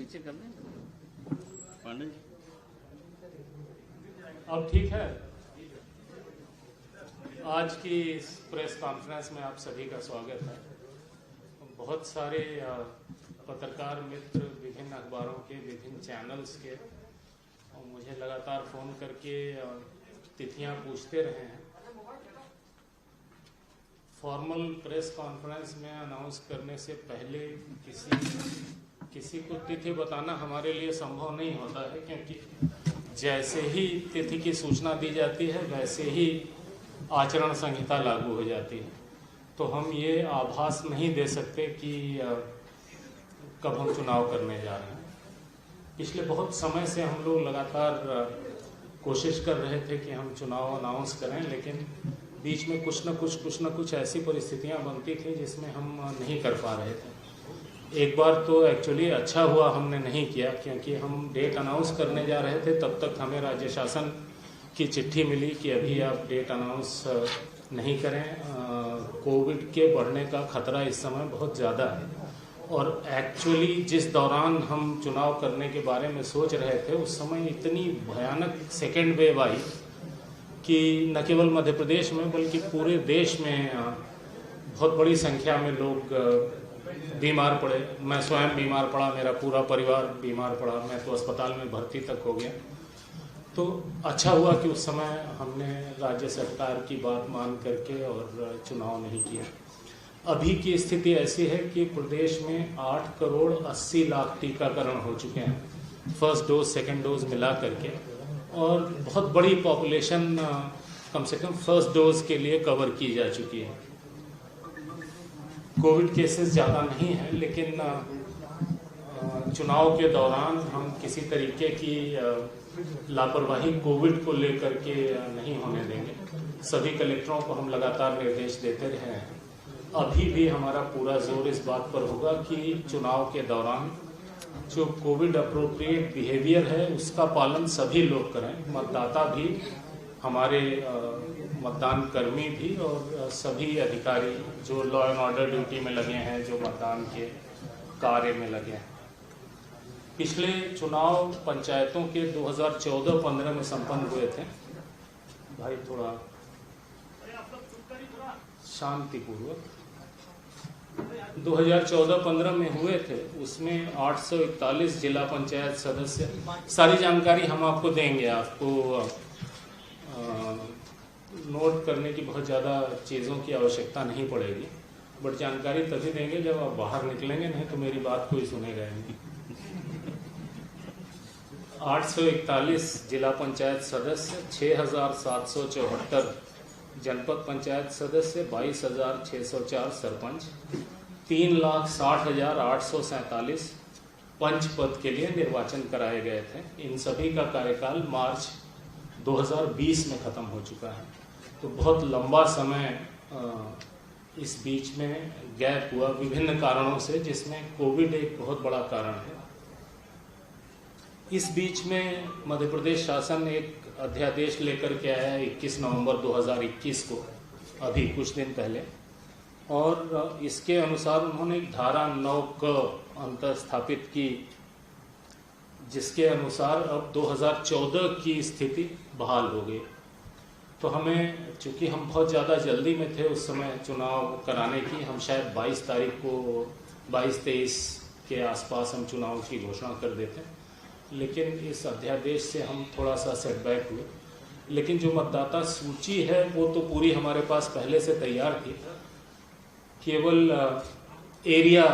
नीचे कर दें पांडे जी। अब ठीक है। आज की इस प्रेस कॉन्फ्रेंस में आप सभी का स्वागत है। बहुत सारे पत्रकार मित्र विभिन्न अखबारों के विभिन्न चैनल्स के और मुझे लगातार फ़ोन करके तिथियां पूछते रहे हैं। फॉर्मल प्रेस कॉन्फ्रेंस में अनाउंस करने से पहले किसी को तिथि बताना हमारे लिए संभव नहीं होता है, क्योंकि जैसे ही तिथि की सूचना दी जाती है वैसे ही आचरण संहिता लागू हो जाती है। तो हम ये आभास नहीं दे सकते कि कब हम चुनाव करने जा रहे हैं। पिछले बहुत समय से हम लोग लगातार कोशिश कर रहे थे कि हम चुनाव अनाउंस करें, लेकिन बीच में कुछ न कुछ ऐसी परिस्थितियां बनती थी जिसमें हम नहीं कर पा रहे थे। एक बार तो एक्चुअली अच्छा हुआ हमने नहीं किया, क्योंकि हम डेट अनाउंस करने जा रहे थे तब तक हमें राज्य शासन की चिट्ठी मिली कि अभी आप डेट अनाउंस नहीं करें, कोविड के बढ़ने का खतरा इस समय बहुत ज़्यादा है। और एक्चुअली जिस दौरान हम चुनाव करने के बारे में सोच रहे थे उस समय इतनी भयानक सेकेंड वेव आई कि न केवल मध्य प्रदेश में बल्कि पूरे देश में बहुत बड़ी संख्या में लोग बीमार पड़े। मैं स्वयं बीमार पड़ा, मेरा पूरा परिवार बीमार पड़ा, मैं तो अस्पताल में भर्ती तक हो गया। तो अच्छा हुआ कि उस समय हमने राज्य सरकार की बात मान करके और चुनाव नहीं किया। अभी की स्थिति ऐसी है कि प्रदेश में 8 करोड़ 80 लाख टीकाकरण हो चुके हैं, फर्स्ट डोज सेकेंड डोज मिला करके, और बहुत बड़ी पॉपुलेशन कम से कम फर्स्ट डोज के लिए कवर की जा चुकी है। कोविड केसेस ज़्यादा नहीं है, लेकिन चुनाव के दौरान हम किसी तरीके की लापरवाही कोविड को लेकर के नहीं होने देंगे। सभी कलेक्टरों को हम लगातार निर्देश देते रहे हैं। अभी भी हमारा पूरा जोर इस बात पर होगा कि चुनाव के दौरान जो कोविड अप्रोप्रिएट बिहेवियर है उसका पालन सभी लोग करें, मतदाता भी, हमारे मतदान कर्मी भी और सभी अधिकारी जो लॉ एंड ऑर्डर ड्यूटी में लगे हैं, जो मतदान के कार्य में लगे हैं। पिछले चुनाव पंचायतों के 2014-15 में संपन्न हुए थे। भाई थोड़ा शांतिपूर्वक 2014-15 में हुए थे। उसमें 841 जिला पंचायत सदस्य, सारी जानकारी हम आपको देंगे। आपको नोट करने की बहुत ज़्यादा चीज़ों की आवश्यकता नहीं पड़ेगी, बट जानकारी तभी देंगे जब आप बाहर निकलेंगे, नहीं तो मेरी बात कोई सुनेगा नहीं। 841 जिला पंचायत सदस्य, 6774 जनपद पंचायत सदस्य, 22,604 सरपंच, 3,60,847 पंच पद के लिए निर्वाचन कराए गए थे। इन सभी का कार्यकाल मार्च 2020 में खत्म हो चुका है। तो बहुत लंबा समय इस बीच में गैप हुआ विभिन्न कारणों से, जिसमें कोविड एक बहुत बड़ा कारण है। इस बीच में मध्य प्रदेश शासन एक अध्यादेश लेकर के आया है 21 नवंबर 2021 को, अभी कुछ दिन पहले, और इसके अनुसार उन्होंने एक धारा 9 क अंतर स्थापित की, जिसके अनुसार अब 2014 की स्थिति बहाल हो गई। तो हमें, चूंकि हम बहुत ज़्यादा जल्दी में थे उस समय चुनाव कराने की, हम शायद 22 तारीख को 22-23 के आसपास हम चुनाव की घोषणा कर देते, लेकिन इस अध्यादेश से हम थोड़ा सा सेटबैक हुए। लेकिन जो मतदाता सूची है वो तो पूरी हमारे पास पहले से तैयार थी, केवल एरिया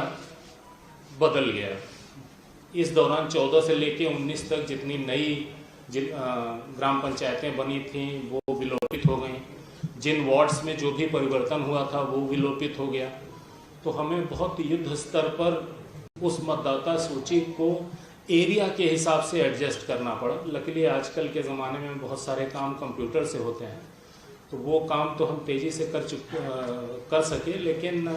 बदल गया। इस दौरान 14 से लेके 19 तक जितनी नई ग्राम पंचायतें बनी थीं वो विलोपित हो गई। जिन वार्ड्स में जो भी परिवर्तन हुआ था वो विलोपित हो गया। तो हमें बहुत युद्ध स्तर पर उस मतदाता सूची को एरिया के हिसाब से एडजस्ट करना पड़ा। लकीली आजकल के ज़माने में बहुत सारे काम कंप्यूटर से होते हैं, तो वो काम तो हम तेज़ी से कर सके, लेकिन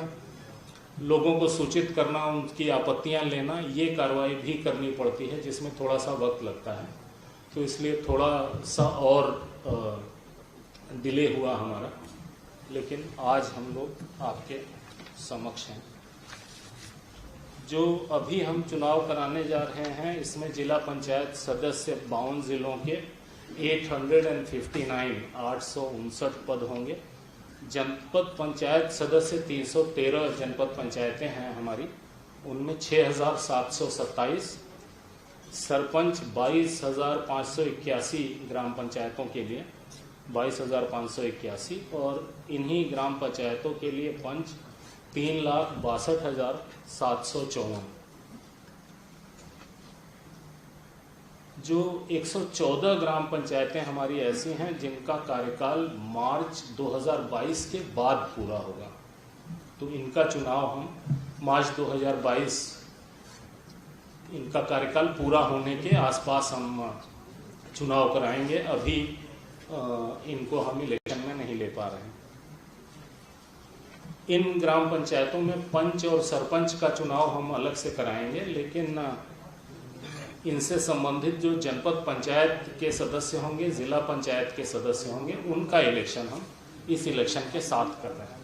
लोगों को सूचित करना, उनकी आपत्तियां लेना, ये कार्रवाई भी करनी पड़ती है, जिसमें थोड़ा सा वक्त लगता है। तो इसलिए थोड़ा सा और डिले हुआ हमारा, लेकिन आज हम लोग आपके समक्ष हैं। जो अभी हम चुनाव कराने जा रहे हैं इसमें जिला पंचायत सदस्य 52 जिलों के 859 पद होंगे। जनपद पंचायत सदस्य 313 जनपद पंचायतें हैं हमारी, उनमें 6727, सरपंच 22,581 ग्राम पंचायतों के लिए 22,581, और इन्हीं ग्राम पंचायतों के लिए पंच 3,62,754। जो 114 ग्राम पंचायतें हमारी ऐसी हैं जिनका कार्यकाल मार्च 2022 के बाद पूरा होगा, तो इनका चुनाव हम मार्च 2022 इनका कार्यकाल पूरा होने के आसपास हम चुनाव कराएंगे। अभी इनको हम इलेक्शन में नहीं ले पा रहे हैं। इन ग्राम पंचायतों में पंच और सरपंच का चुनाव हम अलग से कराएंगे, लेकिन इनसे संबंधित जो जनपद पंचायत के सदस्य होंगे, जिला पंचायत के सदस्य होंगे, उनका इलेक्शन हम इस इलेक्शन के साथ कर रहे हैं।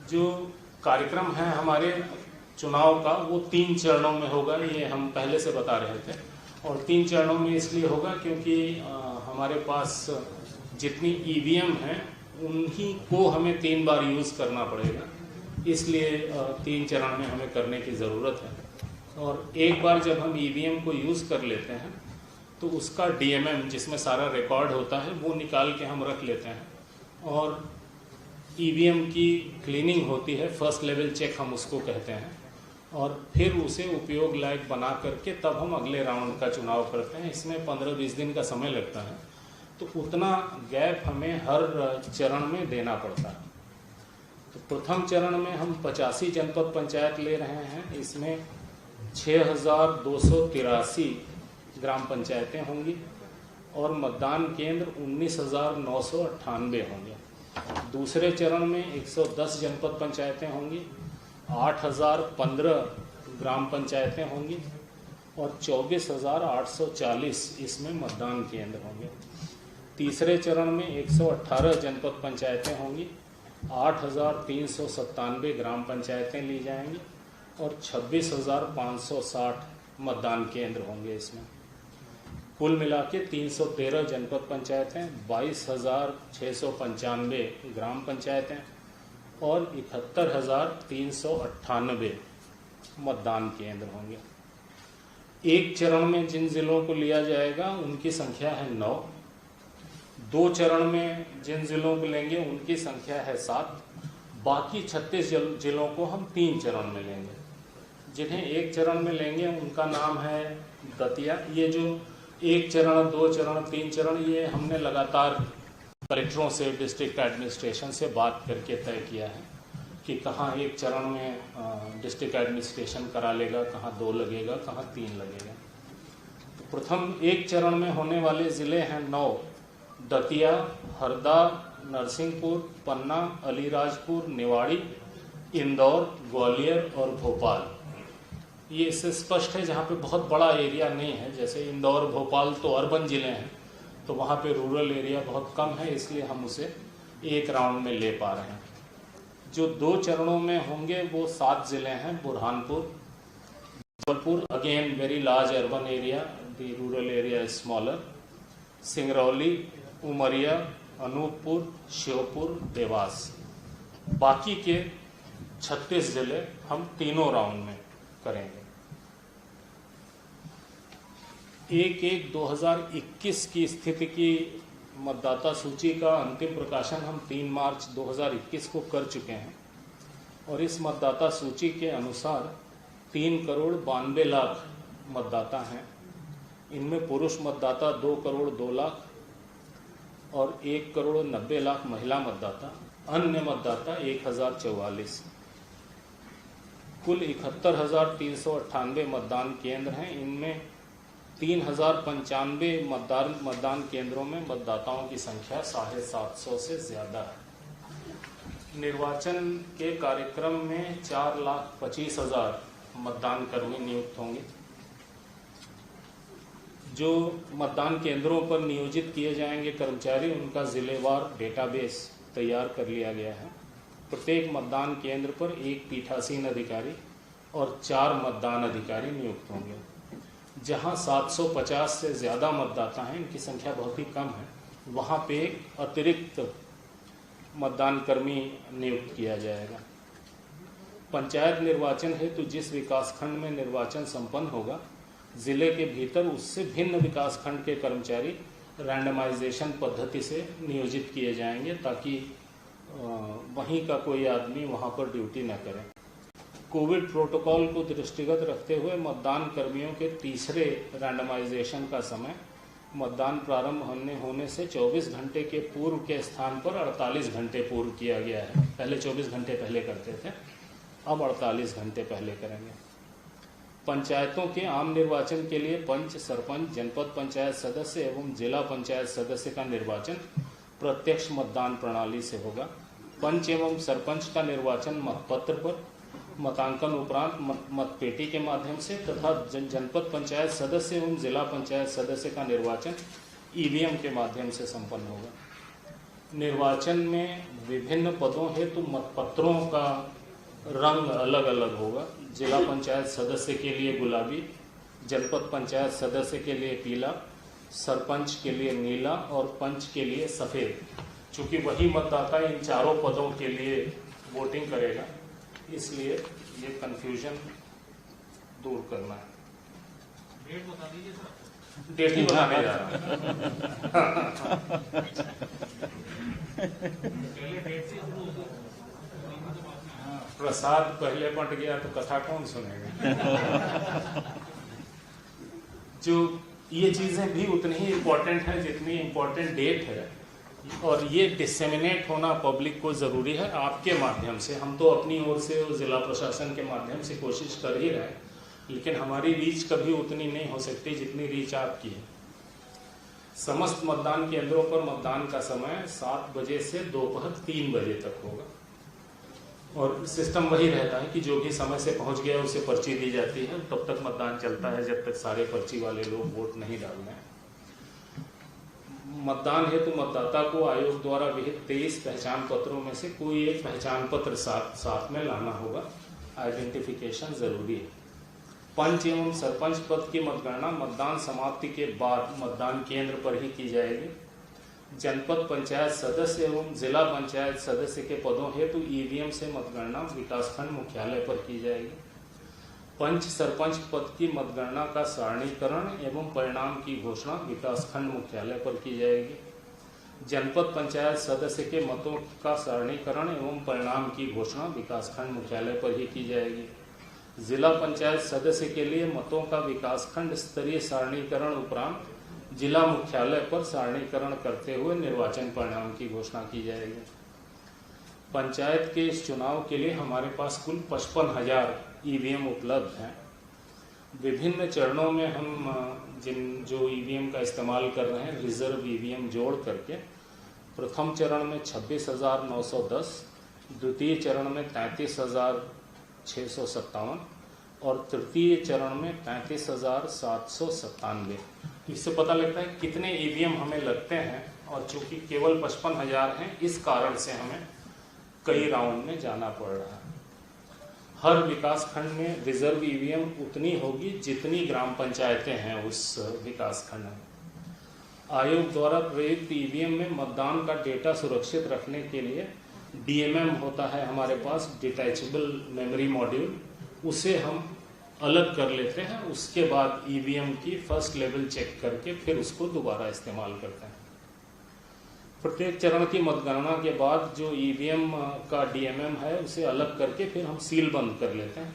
जो कार्यक्रम है हमारे चुनाव का वो 3 चरणों में होगा, ये हम पहले से बता रहे थे। और 3 चरणों में इसलिए होगा क्योंकि हमारे पास जितनी ईवीएम हैं उन्हीं को हमें 3 बार यूज़ करना पड़ेगा, इसलिए 3 चरण में हमें करने की ज़रूरत है। और एक बार जब हम ईवीएम को यूज़ कर लेते हैं तो उसका डीएमएम जिसमें सारा रिकॉर्ड होता है वो निकाल के हम रख लेते हैं, और ईवीएम की क्लीनिंग होती है, फर्स्ट लेवल चेक हम उसको कहते हैं, और फिर उसे उपयोग लायक बना करके तब हम अगले राउंड का चुनाव करते हैं। इसमें 15-20 दिन का समय लगता है, तो उतना गैप हमें हर चरण में देना पड़ता है। तो प्रथम चरण में हम 85 जनपद पंचायत ले रहे हैं, इसमें 6,283 ग्राम पंचायतें होंगी और मतदान केंद्र 19,998 होंगे। दूसरे चरण में 110 जनपद पंचायतें होंगी, 8,015 ग्राम पंचायतें होंगी और 24,840 इसमें मतदान केंद्र होंगे। तीसरे चरण में 118 जनपद पंचायतें होंगी, 8,397 ग्राम पंचायतें ली जाएंगी और 26,560 मतदान केंद्र होंगे। इसमें कुल मिला के 313 जनपद पंचायतें, 22,695 ग्राम पंचायतें और 71,398 मतदान केंद्र होंगे। एक चरण में जिन जिलों को लिया जाएगा उनकी संख्या है 9, 2 चरण में जिन जिलों को लेंगे उनकी संख्या है 7, बाकी 36 जिलों को हम 3 चरण में लेंगे। जिन्हें एक चरण में लेंगे उनका नाम है दतिया। ये जो 1 चरण, 2 चरण, 3 चरण, ये हमने लगातार कलेक्टरों से, डिस्ट्रिक्ट एडमिनिस्ट्रेशन से बात करके तय किया है कि कहाँ एक चरण में डिस्ट्रिक्ट एडमिनिस्ट्रेशन करा लेगा, कहाँ 2 लगेगा, कहाँ 3 लगेगा। तो प्रथम एक चरण में होने वाले ज़िले हैं 9, दतिया, हरदा, नरसिंहपुर, पन्ना, अलीराजपुर, निवाड़ी, इंदौर, ग्वालियर और भोपाल। ये इससे स्पष्ट है जहाँ पे बहुत बड़ा एरिया नहीं है, जैसे इंदौर, भोपाल तो अर्बन ज़िले हैं, तो वहाँ पे रूरल एरिया बहुत कम है, इसलिए हम उसे एक राउंड में ले पा रहे हैं। जो 2 चरणों में होंगे वो 7 ज़िले हैं, Burhanpur, Jabalpur, again very large urban area, the rural area is smaller, Singrauli, Umaria, Anuppur, Sheopur, Dewas. बाकी के 36 ज़िले हम तीनों राउंड में करेंगे। 1/1/2021 की स्थिति की मतदाता सूची का अंतिम प्रकाशन हम 3 मार्च 2021 को कर चुके हैं और इस मतदाता सूची के अनुसार 3,92,00,000 मतदाता हैं। इनमें पुरुष मतदाता 2,02,00,000 और 1,90,00,000 महिला मतदाता, अन्य मतदाता 1,044। कुल 71,398 मतदान केंद्र हैं। इनमें 3,095 मतदान केंद्रों में मतदाताओं की संख्या 750 से ज़्यादा है। निर्वाचन के कार्यक्रम में 4,25,000 मतदान कर्मी नियुक्त होंगे। जो मतदान केंद्रों पर नियोजित किए जाएंगे कर्मचारी, उनका जिलेवार डेटाबेस तैयार कर लिया गया है प्रत्येक मतदान केंद्र पर एक पीठासीन अधिकारी और 4 मतदान अधिकारी नियुक्त होंगे। जहां 750 से ज़्यादा मतदाता हैं, इनकी संख्या बहुत ही कम है, वहां पे एक अतिरिक्त मतदान कर्मी नियुक्त किया जाएगा। पंचायत निर्वाचन हेतु जिस विकासखंड में निर्वाचन संपन्न होगा, जिले के भीतर उससे भिन्न विकासखंड के कर्मचारी रैंडमाइजेशन पद्धति से नियोजित किए जाएंगे, ताकि वहीं का कोई आदमी वहां पर ड्यूटी न करे। कोविड प्रोटोकॉल को दृष्टिगत रखते हुए मतदान कर्मियों के तीसरे रैंडमाइजेशन का समय मतदान प्रारंभ होने से 24 घंटे के पूर्व के स्थान पर 48 घंटे पूर्व किया गया है। पहले 24 घंटे पहले करते थे, अब 48 घंटे पहले करेंगे। पंचायतों के आम निर्वाचन के लिए पंच, सरपंच, जनपद पंचायत सदस्य एवं जिला पंचायत सदस्य का निर्वाचन प्रत्यक्ष मतदान प्रणाली से होगा। पंच एवं सरपंच का निर्वाचन मतपत्र पर मतांकन उपरांत मतपेटी के माध्यम से तथा जनपद पंचायत सदस्य एवं जिला पंचायत सदस्य का निर्वाचन ईवीएम के माध्यम से संपन्न होगा। निर्वाचन में विभिन्न पदों हेतु मतपत्रों का रंग अलग अलग होगा। जिला पंचायत सदस्य के लिए गुलाबी, जनपद पंचायत सदस्य के लिए पीला, सरपंच के लिए नीला और पंच के लिए सफ़ेद। चूँकि वही मतदाता इन चारों पदों के लिए वोटिंग करेगा, इसलिए ये कंफ्यूजन दूर करना है। डेट बता दीजिए सर। डेट ही बताने जा रहा पहले डेट से शुरू होगा। प्रसाद पहले बंट गया तो कथा कौन सुनेगा। जो ये चीजें भी उतनी ही इम्पोर्टेंट है जितनी इम्पोर्टेंट डेट है, और ये डिसेमिनेट होना पब्लिक को ज़रूरी है आपके माध्यम से। हम तो अपनी ओर से और ज़िला प्रशासन के माध्यम से कोशिश कर ही रहे हैं, लेकिन हमारी रीच कभी उतनी नहीं हो सकती जितनी रीच आपकी है। समस्त मतदान केंद्रों पर मतदान का समय 7 बजे से दोपहर 3 बजे तक होगा, और सिस्टम वही रहता है कि जो भी समय से पहुंच गया उसे पर्ची दी जाती है। तब तक मतदान चलता है जब तक सारे पर्ची वाले लोग वोट नहीं डाल रहे हैं। मतदान हेतु मतदाता को आयोग द्वारा विहित 23 पहचान पत्रों में से कोई एक पहचान पत्र साथ में लाना होगा। आइडेंटिफिकेशन जरूरी है। पंच एवं सरपंच पद की मतगणना मतदान समाप्ति के बाद मतदान केंद्र पर ही की जाएगी। जनपद पंचायत सदस्य एवं जिला पंचायत सदस्य के पदों हेतु ईवीएम से मतगणना विकासखंड मुख्यालय पर की जाएगी। पंच सरपंच पद की मतगणना का सारणीकरण एवं परिणाम की घोषणा विकासखंड मुख्यालय पर की जाएगी। जनपद पंचायत सदस्य के मतों का सारणीकरण एवं परिणाम की घोषणा विकासखंड मुख्यालय पर ही की जाएगी। जिला पंचायत सदस्य के लिए मतों का विकासखंड स्तरीय सारणीकरण उपरांत जिला मुख्यालय पर सारणीकरण करते हुए निर्वाचन परिणाम की घोषणा की जाएगी। पंचायत के इस चुनाव के लिए हमारे पास कुल 55,000 ईवीएम उपलब्ध हैं। विभिन्न चरणों में हम जो ईवीएम का इस्तेमाल कर रहे हैं, रिजर्व ईवीएम जोड़ करके प्रथम चरण में 26,910, द्वितीय चरण में 33,657 और तृतीय चरण में 35,797। इससे पता लगता है कितने ईवीएम हमें लगते हैं, और चूंकि केवल 55,000 हैं, इस कारण से हमें कई राउंड में जाना पड़ रहा है। हर विकास खंड में रिजर्व ईवीएम उतनी होगी जितनी ग्राम पंचायतें हैं उस विकास खंड में। आयोग द्वारा प्रयुक्त ईवीएम में मतदान का डेटा सुरक्षित रखने के लिए डीएमएम होता है हमारे पास, डिटैचेबल मेमोरी मॉड्यूल, उसे हम अलग कर लेते हैं। उसके बाद ईवीएम की फर्स्ट लेवल चेक करके फिर उसको दोबारा इस्तेमाल करते हैं। प्रत्येक चरण की मतगणना के बाद जो ईवीएम का डीएमएम है उसे अलग करके फिर हम सील बंद कर लेते हैं।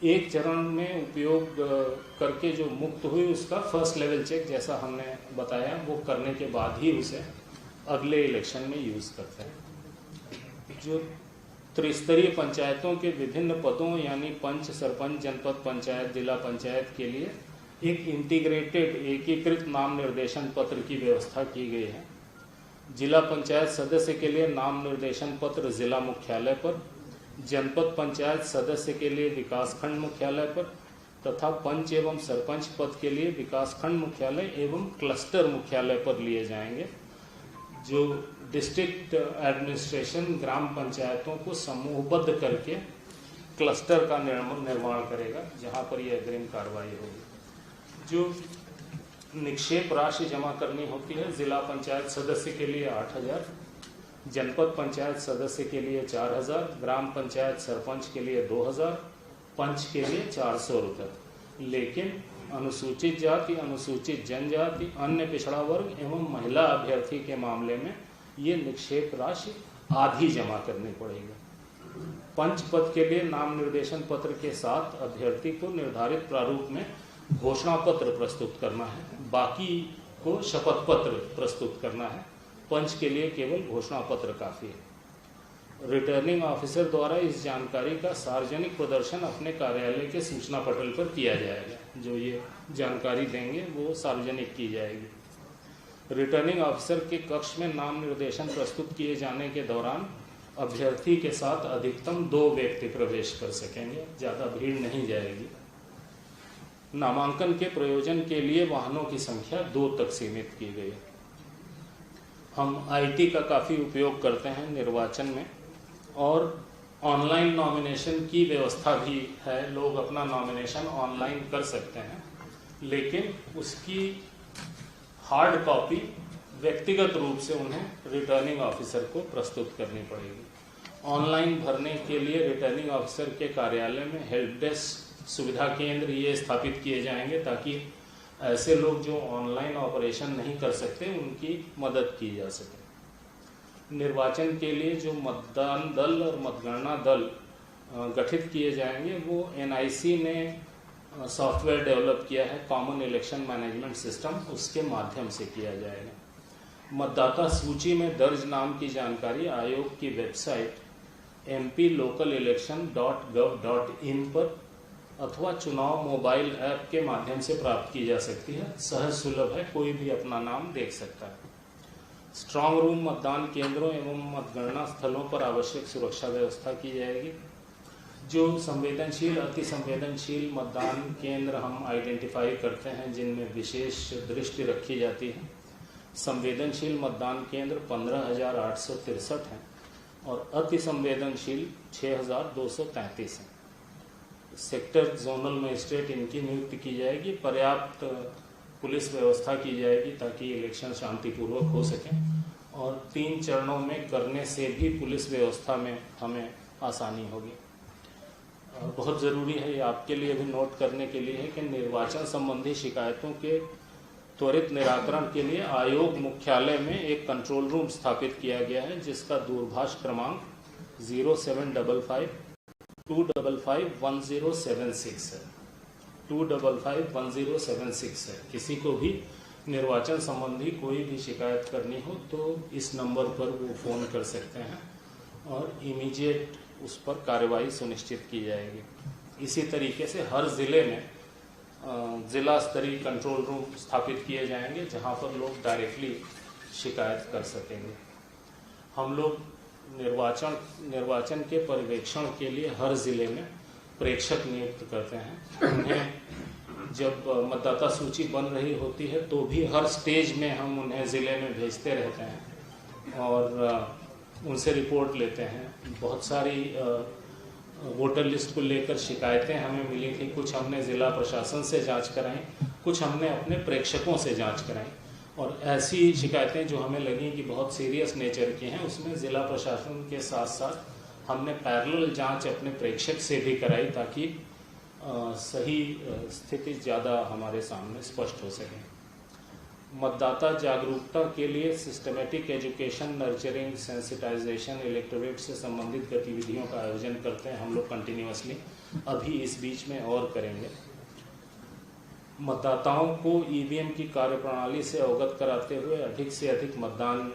एक चरण में उपयोग करके जो मुक्त हुई उसका फर्स्ट लेवल चेक, जैसा हमने बताया, वो करने के बाद ही उसे अगले इलेक्शन में यूज करते हैं। जो त्रिस्तरीय पंचायतों के विभिन्न पदों यानी पंच, सरपंच, जनपद पंचायत, जिला पंचायत के लिए एक इंटीग्रेटेड एकीकृत नाम निर्देशन पत्र की व्यवस्था की गई है। जिला पंचायत सदस्य के लिए नाम निर्देशन पत्र जिला मुख्यालय पर, जनपद पंचायत सदस्य के लिए विकासखंड मुख्यालय पर तथा पंच एवं सरपंच पद के लिए विकासखंड मुख्यालय एवं क्लस्टर मुख्यालय पर लिए जाएंगे। जो डिस्ट्रिक्ट एडमिनिस्ट्रेशन ग्राम पंचायतों को समूहबद्ध करके क्लस्टर का निर्माण करेगा, जहां पर यह अग्रिम कार्रवाई होगी। जो निक्षेप राशि जमा करनी होती है, जिला पंचायत सदस्य के लिए 8,000, जनपद पंचायत सदस्य के लिए 4,000, ग्राम पंचायत सरपंच के लिए 2,000, पंच के लिए 400 रुपये। लेकिन अनुसूचित जाति, अनुसूचित जनजाति, अन्य पिछड़ा वर्ग एवं महिला अभ्यर्थी के मामले में ये निक्षेप राशि आधी जमा करनी पड़ेगी। पंच पद के लिए नाम निर्देशन पत्र के साथ अभ्यर्थी को निर्धारित प्रारूप में घोषणा पत्र प्रस्तुत करना है, बाकी को शपथ पत्र प्रस्तुत करना है। पंच के लिए केवल घोषणा पत्र काफी है। रिटर्निंग ऑफिसर द्वारा इस जानकारी का सार्वजनिक प्रदर्शन अपने कार्यालय के सूचना पटल पर किया जाएगा। जो ये जानकारी देंगे वो सार्वजनिक की जाएगी। रिटर्निंग ऑफिसर के कक्ष में नाम निर्देशन प्रस्तुत किए जाने के दौरान अभ्यर्थी के साथ अधिकतम 2 व्यक्ति प्रवेश कर सकेंगे, ज़्यादा भीड़ नहीं जाएगी। नामांकन के प्रयोजन के लिए वाहनों की संख्या 2 तक सीमित की गई। हम आईटी का काफ़ी उपयोग करते हैं निर्वाचन में, और ऑनलाइन नॉमिनेशन की व्यवस्था भी है। लोग अपना नॉमिनेशन ऑनलाइन कर सकते हैं, लेकिन उसकी हार्ड कॉपी व्यक्तिगत रूप से उन्हें रिटर्निंग ऑफिसर को प्रस्तुत करनी पड़ेगी। ऑनलाइन भरने के लिए रिटर्निंग ऑफिसर के कार्यालय में हेल्प डेस्क सुविधा केंद्र ये स्थापित किए जाएंगे, ताकि ऐसे लोग जो ऑनलाइन ऑपरेशन नहीं कर सकते उनकी मदद की जा सके। निर्वाचन के लिए जो मतदान दल और मतगणना दल गठित किए जाएंगे वो एनआईसी ने सॉफ्टवेयर डेवलप किया है, कॉमन इलेक्शन मैनेजमेंट सिस्टम, उसके माध्यम से किया जाएगा। मतदाता सूची में दर्ज नाम की जानकारी आयोग की वेबसाइट mplocalelection.gov.in पर अथवा चुनाव मोबाइल ऐप के माध्यम से प्राप्त की जा सकती है। सहज सुलभ है, कोई भी अपना नाम देख सकता है। स्ट्रांग रूम मतदान केंद्रों एवं मतगणना स्थलों पर आवश्यक सुरक्षा व्यवस्था की जाएगी। जो संवेदनशील, अति संवेदनशील मतदान केंद्र हम आइडेंटिफाई करते हैं, जिनमें विशेष दृष्टि रखी जाती है। संवेदनशील मतदान केंद्र 15,863 हैं और अति संवेदनशील 6,233 हैं। सेक्टर जोनल मजिस्ट्रेट इनकी नियुक्ति की जाएगी। पर्याप्त पुलिस व्यवस्था की जाएगी ताकि इलेक्शन शांतिपूर्वक हो सके, और 3 चरणों में करने से भी पुलिस व्यवस्था में हमें आसानी होगी। बहुत ज़रूरी है, ये आपके लिए भी नोट करने के लिए है कि निर्वाचन संबंधी शिकायतों के त्वरित निराकरण के लिए आयोग मुख्यालय में एक कंट्रोल रूम स्थापित किया गया है, जिसका दूरभाष क्रमांक 0755-255-1076 है। 255-1076 है। किसी को भी निर्वाचन संबंधी कोई भी शिकायत करनी हो तो इस नंबर पर वो फ़ोन कर सकते हैं और इमीडिएट उस पर कार्रवाई सुनिश्चित की जाएगी। इसी तरीके से हर ज़िले में ज़िला स्तरीय कंट्रोल रूम स्थापित किए जाएंगे, जहां पर लोग डायरेक्टली शिकायत कर सकेंगे। हम लोग निर्वाचन के पर्यवेक्षण के लिए हर ज़िले में प्रेक्षक नियुक्त करते हैं। उन्हें जब मतदाता सूची बन रही होती है तो भी हर स्टेज में हम उन्हें ज़िले में भेजते रहते हैं और उनसे रिपोर्ट लेते हैं। बहुत सारी वोटर लिस्ट को लेकर शिकायतें हमें मिली थी। कुछ हमने ज़िला प्रशासन से जांच कराई, कुछ हमने अपने प्रेक्षकों से जांच कराई, और ऐसी शिकायतें जो हमें लगी कि बहुत सीरियस नेचर की हैं, उसमें ज़िला प्रशासन के साथ साथ हमने पैरेलल जांच अपने प्रेक्षक से भी कराई, ताकि सही स्थिति ज़्यादा हमारे सामने स्पष्ट हो सके। मतदाता जागरूकता के लिए systematic education, nurturing, sensitisation, electorate से संबंधित गतिविधियों का आयोजन करते हैं हम लोग कंटिन्यूअसली। अभी इस बीच में और करेंगे। मतदाताओं को ईवीएम की कार्यप्रणाली से अवगत कराते हुए अधिक से अधिक मतदान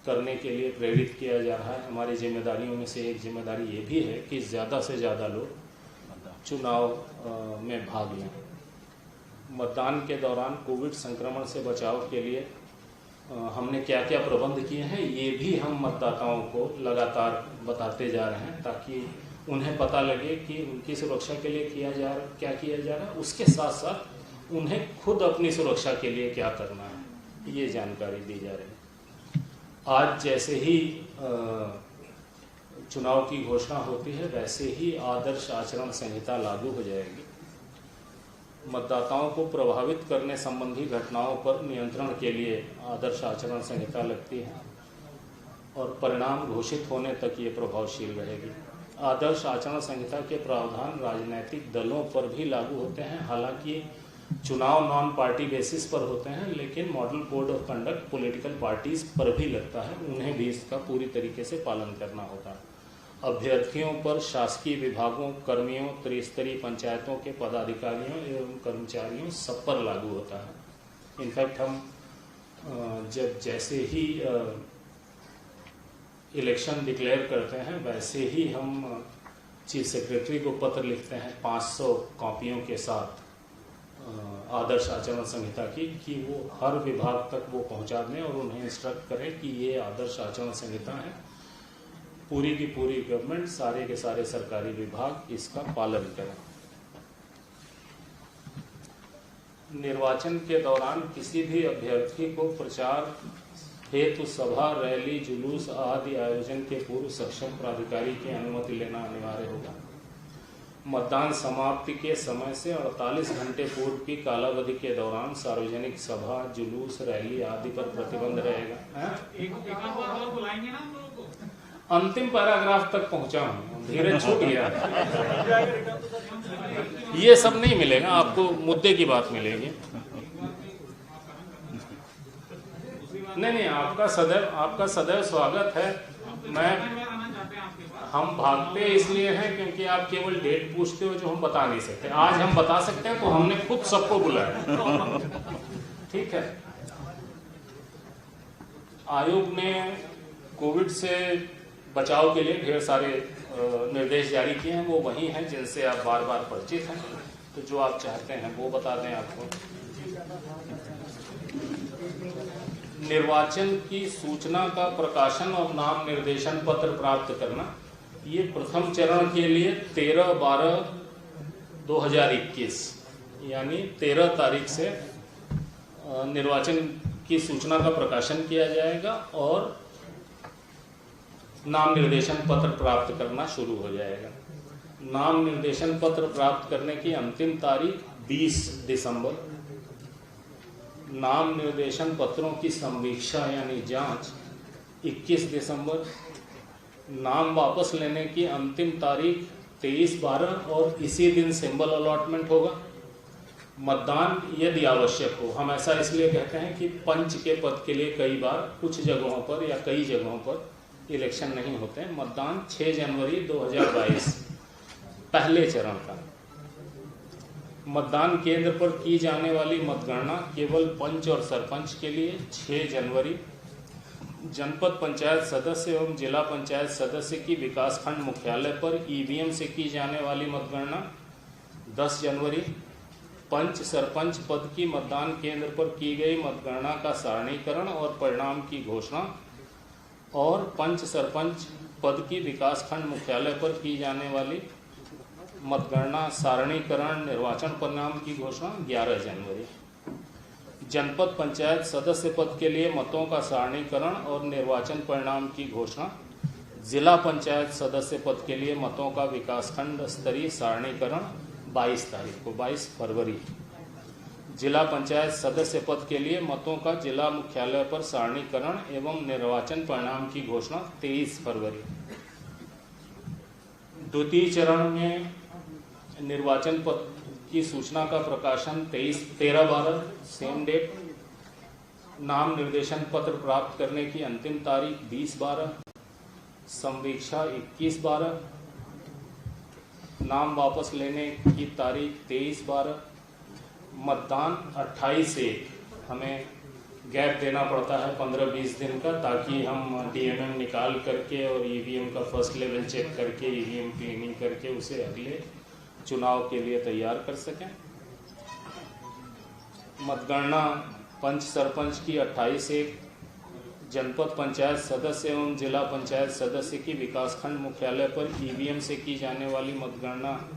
करने के लिए प्रेरित किया जा रहा है। हमारी जिम्मेदारियों में से एक जिम्मेदारी ये भी है कि ज़्यादा से ज़्यादा लोग चुनाव में भाग लें। मतदान के दौरान कोविड संक्रमण से बचाव के लिए हमने क्या क्या प्रबंध किए हैं, ये भी हम मतदाताओं को लगातार बताते जा रहे हैं, ताकि उन्हें पता लगे कि उनकी सुरक्षा के लिए क्या किया जा रहा है। उसके साथ साथ उन्हें खुद अपनी सुरक्षा के लिए क्या करना है, ये जानकारी दी जा रही है। आज जैसे ही चुनाव की घोषणा होती है वैसे ही आदर्श आचरण संहिता लागू हो जाएगी। मतदाताओं को प्रभावित करने संबंधी घटनाओं पर नियंत्रण के लिए आदर्श आचरण संहिता लगती है और परिणाम घोषित होने तक ये प्रभावशील रहेगी। आदर्श आचरण संहिता के प्रावधान राजनीतिक दलों पर भी लागू होते हैं। हालांकि चुनाव नॉन पार्टी बेसिस पर होते हैं, लेकिन model code of conduct political parties पर भी लगता है, उन्हें भी इसका पूरी तरीके से पालन करना होता है। अभ्यर्थियों पर शासकीय विभागों, कर्मियों, त्रिस्तरीय पंचायतों के पदाधिकारियों एवं कर्मचारियों सब पर लागू होता है। इनफैक्ट हम जब जैसे ही इलेक्शन डिक्लेयर करते हैं वैसे ही हम चीफ सेक्रेटरी को पत्र लिखते हैं 500 कॉपियों के साथ आदर्श आचरण संहिता की, कि वो हर विभाग तक वो पहुंचा दें और उन्हें इंस्ट्रक्ट करें कि ये आदर्श आचरण संहिता है। पूरी की पूरी गवर्नमेंट, सारे के सारे सरकारी विभाग इसका पालन करें। निर्वाचन के दौरान किसी भी अभ्यर्थी को प्रचार हेतु सभा, रैली, जुलूस आदि आयोजन के पूर्व सक्षम प्राधिकारी की अनुमति लेना अनिवार्य होगा। मतदान समाप्ति के समय से 48 घंटे पूर्व की कालावधि के दौरान सार्वजनिक सभा, जुलूस, रैली आदि पर प्रतिबंध रहेगा। बुलाएंगे ना हम लोगों को। अंतिम पैराग्राफ तक पहुंचा हूं, धीरे छूट गया। ये सब नहीं मिलेगा आपको, मुद्दे की बात मिलेगी। नहीं, आपका सदैव स्वागत है। हम भागते इसलिए हैं क्योंकि आप केवल डेट पूछते हो जो हम बता नहीं सकते। आज हम बता सकते हैं तो हमने खुद सबको बुलाया। ठीक है। आयोग ने कोविड से बचाव के लिए ढेर सारे निर्देश जारी किए हैं। वो वही हैं जिनसे आप बार बार परिचित हैं, तो जो आप चाहते हैं वो बता दें आपको। निर्वाचन की सूचना का प्रकाशन और नाम निर्देशन पत्र प्राप्त करना, ये प्रथम चरण के लिए 13/12/2021 यानी 13 तारीख से निर्वाचन की सूचना का प्रकाशन किया जाएगा और नाम निर्देशन पत्र प्राप्त करना शुरू हो जाएगा। नाम निर्देशन पत्र प्राप्त करने की अंतिम तारीख 20 दिसंबर। नाम निर्देशन पत्रों की समीक्षा यानी जांच 21 दिसंबर। नाम वापस लेने की अंतिम तारीख 23/12 और इसी दिन सिंबल अलॉटमेंट होगा। मतदान यदि आवश्यक हो, हम ऐसा इसलिए कहते हैं कि पंच के पद के लिए कई बार कुछ जगहों पर या कई जगहों पर इलेक्शन नहीं होते हैं। मतदान 6 जनवरी 2022 पहले चरण का। मतदान केंद्र पर की जाने वाली मतगणना केवल पंच और सरपंच के लिए 6 जनवरी। जनपद पंचायत सदस्य एवं जिला पंचायत सदस्य की विकासखंड मुख्यालय पर ईवीएम से की जाने वाली मतगणना 10 जनवरी। पंच सरपंच पद की मतदान केंद्र पर की गई मतगणना का सारणीकरण और परिणाम की घोषणा और पंच सरपंच पद की विकासखंड मुख्यालय पर की जाने वाली मतगणना, सारणीकरण, निर्वाचन परिणाम की घोषणा 11 जनवरी। जनपद पंचायत सदस्य पद के लिए मतों का सारणीकरण और निर्वाचन परिणाम की घोषणा, जिला पंचायत सदस्य पद के लिए मतों का विकासखंड स्तरीय सारणीकरण 22 तारीख को, 22 फरवरी। जिला पंचायत सदस्य पद के लिए मतों का जिला मुख्यालय पर सारणीकरण एवं निर्वाचन परिणाम की घोषणा 23 फरवरी। द्वितीय चरण में निर्वाचन पद की सूचना का प्रकाशन 13/12 सेम डेट। नाम निर्देशन पत्र प्राप्त करने की अंतिम तारीख 20/12। संवीक्षा 21/12। नाम वापस लेने की तारीख 23/12। मतदान 28/1। हमें गैप देना पड़ता है 15-20 दिन का, ताकि हम डीएमएम निकाल करके और ईवीएम का फर्स्ट लेवल चेक करके ईवीएम क्लीनिंग करके उसे अगले चुनाव के लिए तैयार कर सकें। मतगणना पंच सरपंच की 28/1। जनपद पंचायत सदस्य एवं जिला पंचायत सदस्य की विकासखंड मुख्यालय पर ईवीएम से की जाने वाली मतगणना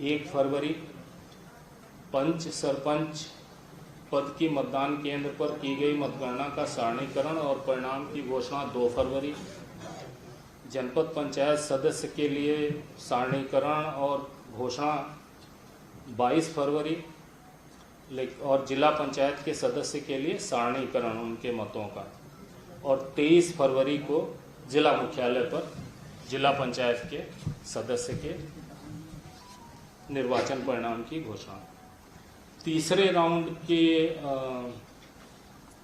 1 फरवरी। पंच सरपंच पद की मतदान केंद्र पर की गई मतगणना का सारणीकरण और परिणाम की घोषणा 2 फरवरी। जनपद पंचायत सदस्य के लिए सारणीकरण और घोषणा 22 फरवरी और जिला पंचायत के सदस्य के लिए सारणीकरण उनके मतों का, और 23 फरवरी को जिला मुख्यालय पर जिला पंचायत के सदस्य के निर्वाचन परिणाम की घोषणा। तीसरे राउंड के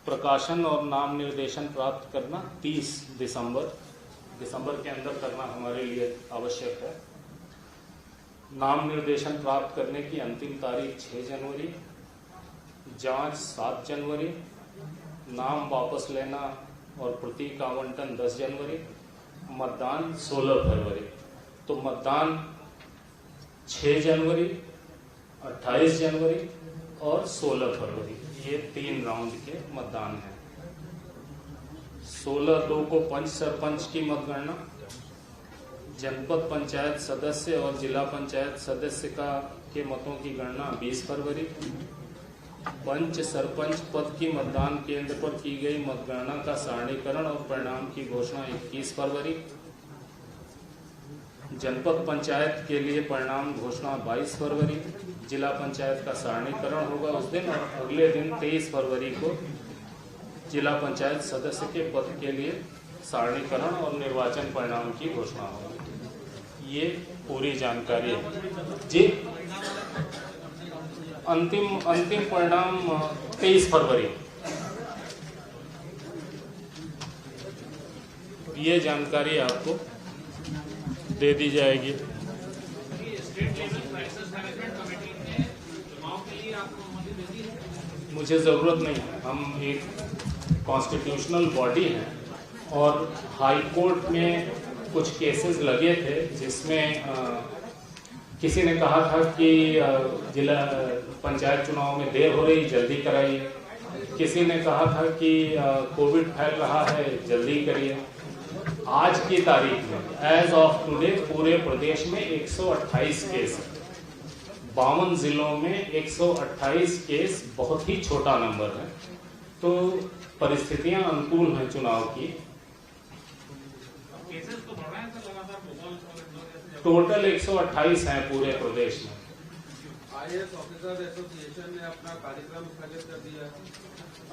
प्रकाशन और नाम निर्देशन प्राप्त करना 30 दिसंबर के अंदर करना हमारे लिए आवश्यक है। नाम निर्देशन प्राप्त करने की अंतिम तारीख 6 जनवरी, जांच 7 जनवरी, नाम वापस लेना और प्रतीक आवंटन 10 जनवरी, मतदान 16 फरवरी। तो मतदान 6 जनवरी, 28 जनवरी और 16 फरवरी, ये 3 राउंड के मतदान हैं। 16/2 को पंच सरपंच की मतगणना, जनपद पंचायत सदस्य और जिला पंचायत सदस्य के मतों की गणना 20 फरवरी। पंच सरपंच पद की मतदान केंद्र पर की गई मतगणना का सारणीकरण और परिणाम की घोषणा 21 फरवरी। जनपद पंचायत के लिए परिणाम घोषणा 22 फरवरी। जिला पंचायत का सारणीकरण होगा उस दिन, और अगले दिन 23 फरवरी को जिला पंचायत सदस्य के पद के लिए सारणीकरण और निर्वाचन परिणाम की घोषणा होगी। ये पूरी जानकारी है जी। अंतिम परिणाम 23 फरवरी। ये जानकारी आपको दे दी जाएगी। State level crisis management committee ने चुनाव के लिए आपको अनुमति दे दी है? मुझे ज़रूरत नहीं है, हम एक कॉन्स्टिट्यूशनल बॉडी हैं और हाई कोर्ट में कुछ केसेस लगे थे जिसमें किसी ने कहा था कि जिला पंचायत चुनाव में देर हो रही, जल्दी कराइए। किसी ने कहा था कि कोविड फैल रहा है, जल्दी करिए। आज की तारीख में एज ऑफ टुडे पूरे प्रदेश में 128 केस है। 52 जिलों में 128 केस बहुत ही छोटा नंबर है, तो परिस्थितियां अनुकूल हैं चुनाव की। केसेस तो बढ़ रहे हैं सर लगातार। टोटल 128 हैं पूरे प्रदेश में। IAS ऑफिसर एसोसिएशन ने अपना कार्यक्रम स्थगित कर दिया है।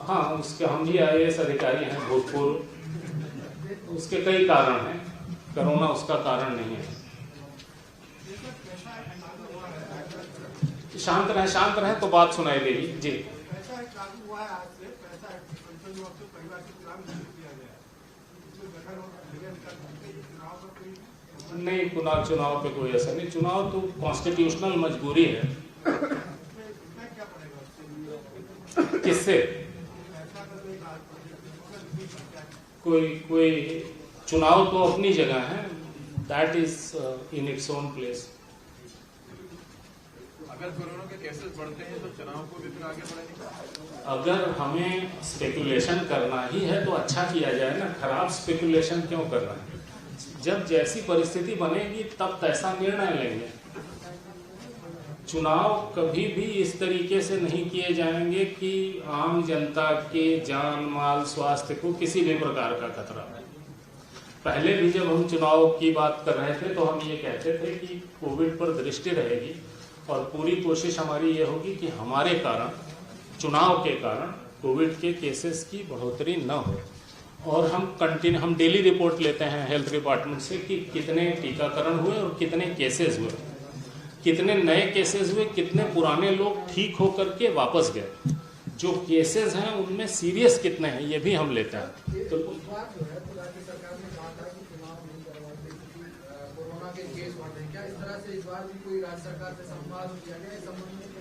हाँ, उसके हम भी IAS अधिकारी हैं भूतपूर्व। उसके कई कारण हैं, कोरोना उसका कारण नहीं है। शांत रहे तो बात सुनाई देगी जी। नहीं, चुनाव पे कोई असर नहीं। चुनाव तो कॉन्स्टिट्यूशनल मजबूरी है। किससे कोई चुनाव तो अपनी जगह है, that is in its own place. अगर कोरोना के केसेस बढ़ते हैं तो चुनाव को भी फिर आगे बढ़ाएंगे। अगर हमें स्पेकुलेशन करना ही है तो अच्छा किया जाए ना, खराब स्पेकुलेशन क्यों करना है। जब जैसी परिस्थिति बनेगी तब तैसा निर्णय लेंगे। चुनाव कभी भी इस तरीके से नहीं किए जाएंगे कि आम जनता के जान माल स्वास्थ्य को किसी भी प्रकार का खतरा है। पहले भी जब हम चुनाव की बात कर रहे थे तो हम ये कहते थे कि कोविड पर दृष्टि रहेगी और पूरी कोशिश हमारी ये होगी कि हमारे कारण, चुनाव के कारण कोविड के केसेस की बढ़ोतरी न हो। और हम डेली रिपोर्ट लेते हैं हेल्थ डिपार्टमेंट से कि कितने टीकाकरण हुए और कितने केसेस हुए, कितने नए केसेस हुए, कितने पुराने लोग ठीक होकर के वापस गए, जो केसेस हैं उनमें सीरियस कितने हैं, ये भी हम लेते हैं। तो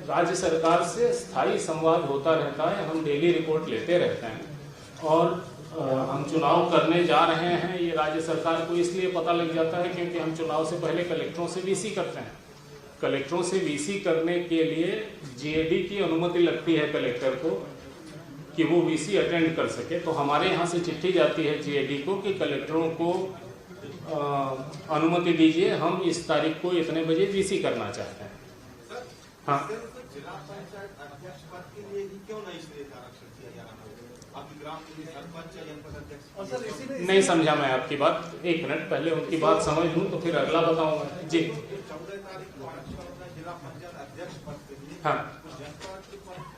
राज्य सरकार से स्थायी संवाद होता रहता है, हम डेली रिपोर्ट लेते रहते हैं। और हम चुनाव करने जा रहे हैं ये राज्य सरकार को इसलिए पता लग जाता है क्योंकि हम चुनाव से पहले कलेक्टरों से वीसी करते हैं। कलेक्टरों से वीसी करने के लिए जीएडी की अनुमति लगती है कलेक्टर को कि वो वीसी अटेंड कर सके। तो हमारे यहाँ से चिट्ठी जाती है जीएडी को कि कलेक्टरों को अनुमति दीजिए, हम इस तारीख को इतने बजे वीसी करना चाहते हैं। हाँ, जिला पंचायत अध्यक्ष पद के लिए ही क्यों नहीं इसलिए आरक्षण किया जा रहा है? आपकी ग्राम के लिए सरपंच या जनपद अध्यक्ष? नहीं समझा मैं आपकी बात, एक मिनट पहले उनकी बात समझ लूं तो फिर अगला बताऊंगा जी। 14 तारीख को आरक्षण होता है जिला पंचायत अध्यक्ष पद के लिए। हाँ,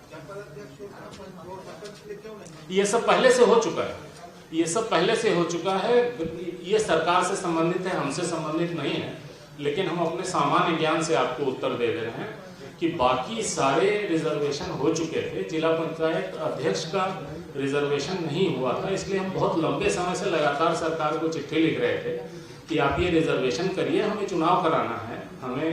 जनपद अध्यक्ष और सरपंच के लिए क्यों नहीं? ये सब पहले से हो चुका है, ये सब पहले से हो चुका है। ये सरकार से संबंधित है, हमसे संबंधित नहीं है। लेकिन हम अपने सामान्य ज्ञान से आपको उत्तर दे रहे हैं कि बाकी सारे रिजर्वेशन हो चुके थे, जिला पंचायत अध्यक्ष का रिजर्वेशन नहीं हुआ था। इसलिए हम बहुत लंबे समय से लगातार सरकार को चिट्ठी लिख रहे थे कि आप ये रिजर्वेशन करिए, हमें चुनाव कराना है, हमें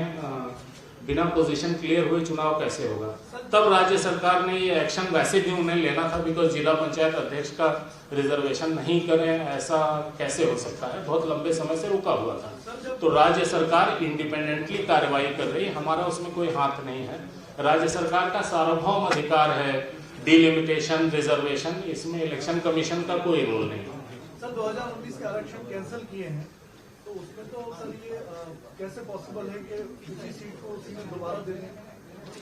बिना पोजीशन क्लियर हुए चुनाव कैसे होगा। तब राज्य सरकार ने ये एक्शन वैसे भी उन्हें लेना था, बिकॉज जिला पंचायत अध्यक्ष का रिजर्वेशन नहीं करें ऐसा कैसे हो सकता है, बहुत लंबे समय से रुका हुआ था। तो राज्य सरकार इंडिपेंडेंटली कार्रवाई कर रही है, हमारा उसमें कोई हाथ नहीं है। राज्य सरकार का सार्वभौम अधिकार है डिलिमिटेशन, रिजर्वेशन, इसमें इलेक्शन कमीशन का कोई रोल नहीं है। सर 2019 के आरक्षण कैंसिल किए हैं, तो उसमें तो सर ये कैसे पॉसिबल है कि किसी सीट को उसी में दोबारा दे दें?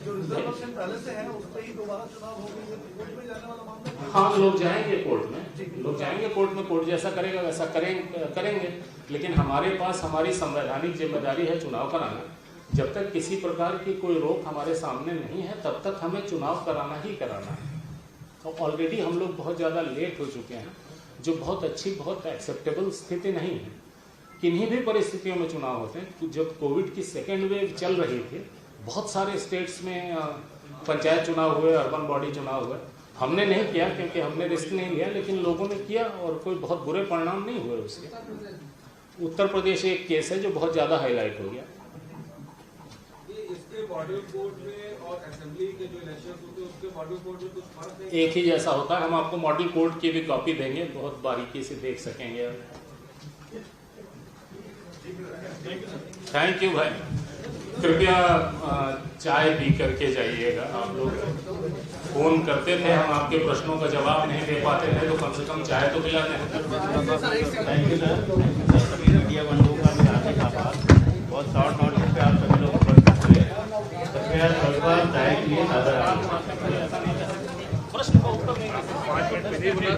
जो रिजर्वेशन पहले से है उस पर ही दोबारा चुनाव हो गई है, कोर्ट में जाने वाला मामला। हाँ, लोग जाएंगे कोर्ट में, लोग जाएंगे कोर्ट में, कोर्ट जैसा करेगा वैसा करेंगे। लेकिन हमारे पास हमारी संवैधानिक जिम्मेदारी है चुनाव कराना। जब तक किसी प्रकार की कोई रोक हमारे सामने नहीं है तब तक हमें चुनाव कराना ही कराना है। तो ऑलरेडी हम लोग बहुत ज़्यादा लेट हो चुके हैं, जो बहुत अच्छी, बहुत एक्सेप्टेबल स्थिति नहीं है। किन्हीं भी परिस्थितियों में चुनाव होते हैं। जब कोविड की सेकेंड वेव चल रही थी, बहुत सारे स्टेट्स में पंचायत चुनाव हुए, अर्बन बॉडी चुनाव हुए। हमने नहीं किया क्योंकि हमने रिस्क नहीं लिया, लेकिन लोगों ने किया और कोई बहुत बुरे परिणाम नहीं हुए उसके। उत्तर प्रदेश एक केस है जो बहुत ज़्यादा हाईलाइट हो गया। इसके मॉडल कोड में और असेंबली के जो इलेक्शन होते हैं उसके मॉडल कोड में कुछ फर्क है? एक ही जैसा होता है। हम आपको मॉडल कोड की भी कॉपी देंगे, बहुत बारीकी से देख सकेंगे। थैंक यू भाई, कृपया चाय पी करके जाइएगा। आप लोग फोन करते थे, हम आपके प्रश्नों का जवाब नहीं दे पाते थे, तो कम से कम चाय तो पिला दें। थैंक यू सर, सभी मीडिया बंधुओं का भी हार्दिक आभार। बहुत शॉर्ट नोटिस पे आप सभी लोग उपस्थित हुए। कृपया थोड़ा चाय के लिए नजर प्रश्न का उत्तर नहीं 5 मिनट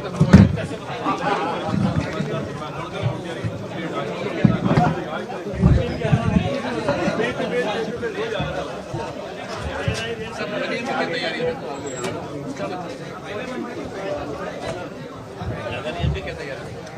क्या तैयारी है?